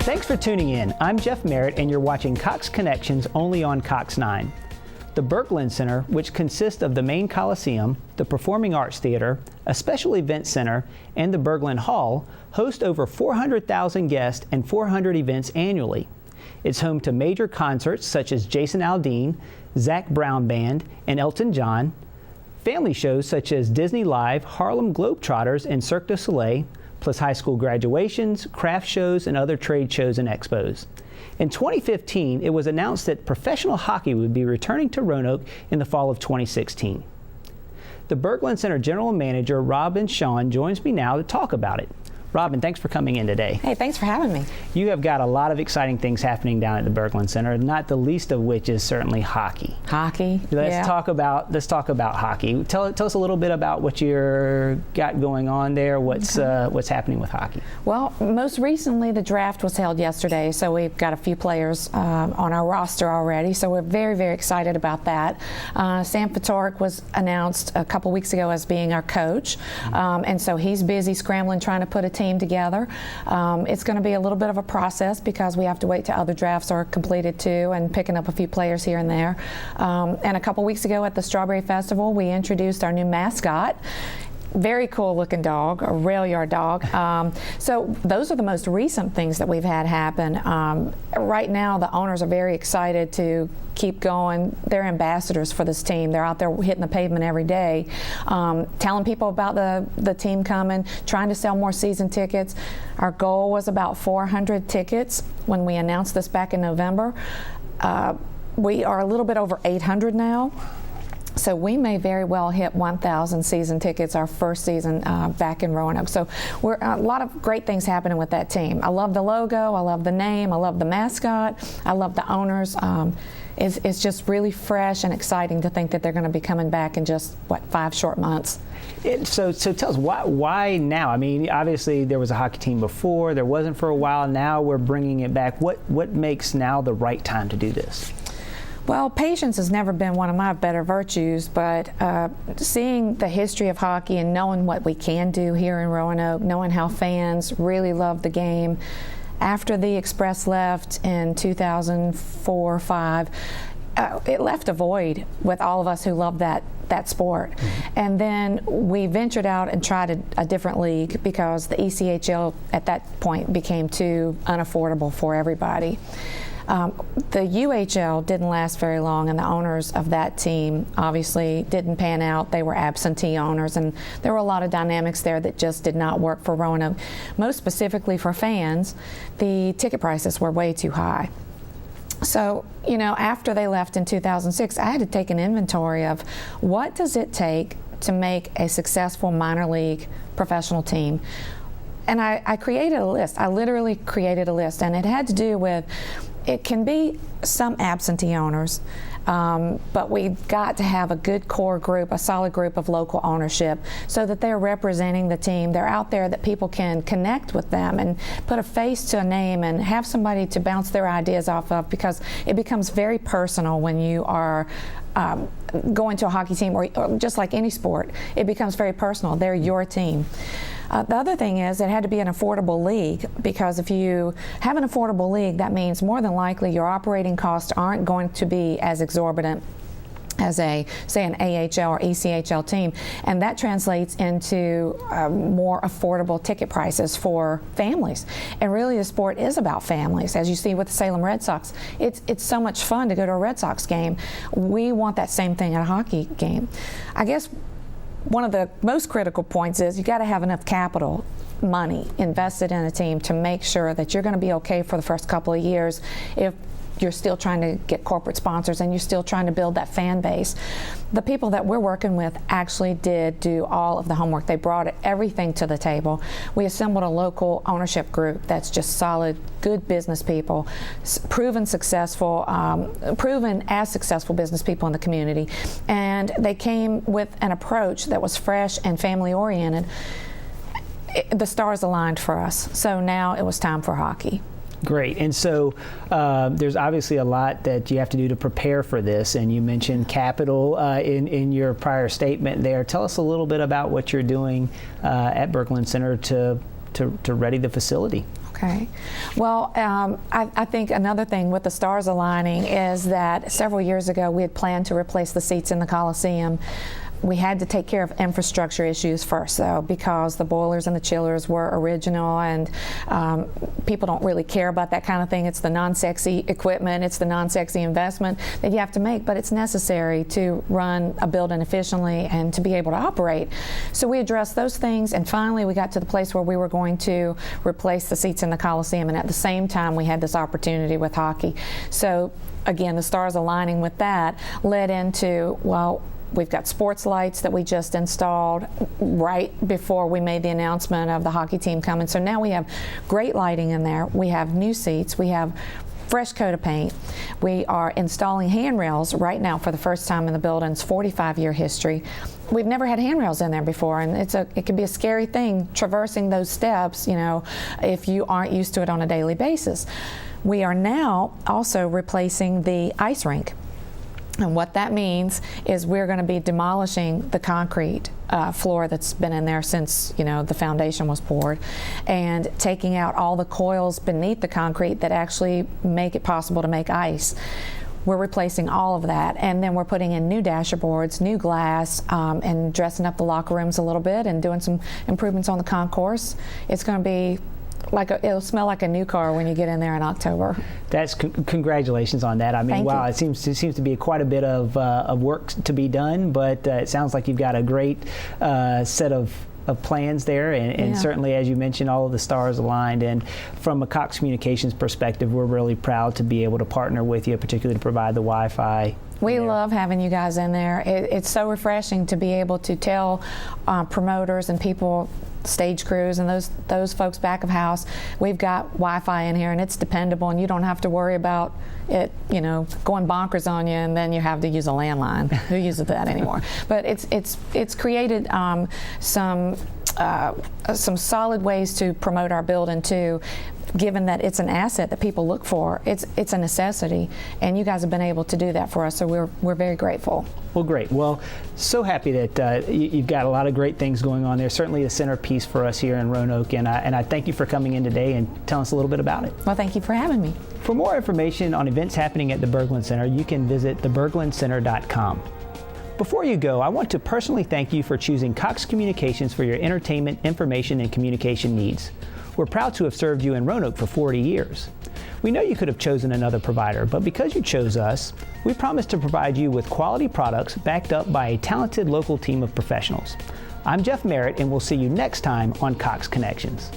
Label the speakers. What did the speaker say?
Speaker 1: Thanks for tuning in. I'm Jeff Merritt, and you're watching Cox Connections only on Cox 9. The Berglund Center, which consists of the main Coliseum, the Performing Arts Theater, a special event center, and the Berglund Hall, host over 400,000 guests and 400 events annually. It's home to major concerts such as Jason Aldean, Zac Brown Band, and Elton John, family shows such as Disney Live, Harlem Globetrotters, and Cirque du Soleil, plus high school graduations, craft shows, and other trade shows and expos. In 2015, it was announced that professional hockey would be returning to Roanoke in the fall of 2016. The Berglund Center General Manager, Robyn Schon, joins me now to talk about it. Robyn, thanks for coming in today.
Speaker 2: Hey, thanks for having me.
Speaker 1: You have got a lot of exciting things happening down at the Berglund Center, not the least of which is certainly hockey.
Speaker 2: Hockey?
Speaker 1: Let's talk about hockey. Tell us a little bit about what you've got going on there, what's happening with hockey.
Speaker 2: Well, most recently the draft was held yesterday, so we've got a few players on our roster already, so we're very, very excited about that. Sam Fitorek was announced a couple weeks ago as being our coach, and so he's busy scrambling trying to put a team together. It's going to be a little bit of a process because we have to wait till other drafts are completed too, and picking up a few players here and there. And a couple weeks ago at the Strawberry Festival, we introduced our new mascot. Very cool looking dog, a rail yard dog. So those are the most recent things that we've had happen. Right now the owners are very excited to keep going. They're ambassadors for this team. They're out there hitting the pavement every day, telling people about the team coming, trying to sell more season tickets. Our goal was about 400 tickets when we announced this back in November. We are a little bit over 800 now. So we may very well hit 1,000 season tickets our first season back in Roanoke. So we're a lot of great things happening with that team. I love the logo, I love the name, I love the mascot, I love the owners. It's just really fresh and exciting to think that they're going to be coming back in just, 5 short months.
Speaker 1: So tell us, why now? I mean, obviously there was a hockey team before, there wasn't for a while, now we're bringing it back. What makes now the right time to do this?
Speaker 2: Well, patience has never been one of my better virtues, but seeing the history of hockey and knowing what we can do here in Roanoke, knowing how fans really love the game. After the Express left in 2004-05, it left a void with all of us who love that sport. Mm-hmm. And then we ventured out and tried a different league because the ECHL at that point became too unaffordable for everybody. The UHL didn't last very long, and the owners of that team obviously didn't pan out. They were absentee owners, and there were a lot of dynamics there that just did not work for Roanoke. Most specifically for fans, the ticket prices were way too high. So, after they left in 2006, I had to take an inventory of what does it take to make a successful minor league professional team. And I created a list. I literally created a list, and it had to do with, it can be some absentee owners, but we've got to have a good core group, a solid group of local ownership so that they're representing the team. They're out there that people can connect with them and put a face to a name and have somebody to bounce their ideas off of, because it becomes very personal when you are going to a hockey team or just like any sport. It becomes very personal. They're your team. The other thing is it had to be an affordable league, because if you have an affordable league, that means more than likely your operating costs aren't going to be as exorbitant as say an AHL or ECHL team, and that translates into more affordable ticket prices for families. And really the sport is about families. As you see with the Salem Red Sox, it's so much fun to go to a Red Sox game. We want that same thing at a hockey game. I guess one of the most critical points is you got to have enough capital money invested in a team to make sure that you're going to be okay for the first couple of years if you're still trying to get corporate sponsors and you're still trying to build that fan base. The people that we're working with actually did do all of the homework. They brought everything to the table. We assembled a local ownership group that's just solid, good business people, proven as successful business people in the community. And they came with an approach that was fresh and family oriented. The stars aligned for us. So now it was time for hockey.
Speaker 1: Great. And so there's obviously a lot that you have to do to prepare for this, and you mentioned capital in your prior statement there. Tell us a little bit about what you're doing at Berglund Center to to ready the facility.
Speaker 2: Okay. Well, I think another thing with the stars aligning is that several years ago we had planned to replace the seats in the Coliseum. We had to take care of infrastructure issues first, though, because the boilers and the chillers were original, and people don't really care about that kind of thing. It's the non-sexy equipment, it's the non-sexy investment that you have to make, but it's necessary to run a building efficiently and to be able to operate. So we addressed those things, and finally we got to the place where we were going to replace the seats in the Coliseum, and at the same time we had this opportunity with hockey. So again, the stars aligning with that led into, well, we've got sports lights that we just installed right before we made the announcement of the hockey team coming. So now we have great lighting in there. We have new seats. We have fresh coat of paint. We are installing handrails right now for the first time in the building's 45-year history. We've never had handrails in there before, and it can be a scary thing traversing those steps, you know, if you aren't used to it on a daily basis. We are now also replacing the ice rink. And what that means is we're going to be demolishing the concrete floor that's been in there since, you know, the foundation was poured, and taking out all the coils beneath the concrete that actually make it possible to make ice. We're replacing all of that, and then we're putting in new dashboards, new glass, and dressing up the locker rooms a little bit and doing some improvements on the concourse. It's going to be it'll smell like a new car when you get in there in October.
Speaker 1: That's congratulations on that. I mean,
Speaker 2: Thank
Speaker 1: wow,
Speaker 2: you.
Speaker 1: it seems to be quite a bit of work to be done, but it sounds like you've got a great set of plans there, and certainly, as you mentioned, all of the stars aligned. And from a Cox Communications perspective, we're really proud to be able to partner with you, particularly to provide the Wi-Fi.
Speaker 2: We love having you guys in there. It's so refreshing to be able to tell promoters and people, stage crews and those folks back of house, we've got Wi-Fi in here and it's dependable, and you don't have to worry about it, you know, going bonkers on you, and then you have to use a landline. Who uses that anymore? But it's created some solid ways to promote our building too, given that it's an asset that people look for. It's a necessity, and you guys have been able to do that for us, so we're very grateful.
Speaker 1: Well, great. Well, so happy that you've got a lot of great things going on there. Certainly a centerpiece for us here in Roanoke, and I thank you for coming in today and telling us a little bit about it.
Speaker 2: Well, thank you for having me.
Speaker 1: For more information on events happening at the Berglund Center, you can visit theberglundcenter.com. Before you go, I want to personally thank you for choosing Cox Communications for your entertainment, information, and communication needs. We're proud to have served you in Roanoke for 40 years. We know you could have chosen another provider, but because you chose us, we promise to provide you with quality products backed up by a talented local team of professionals. I'm Jeff Merritt, and we'll see you next time on Cox Connections.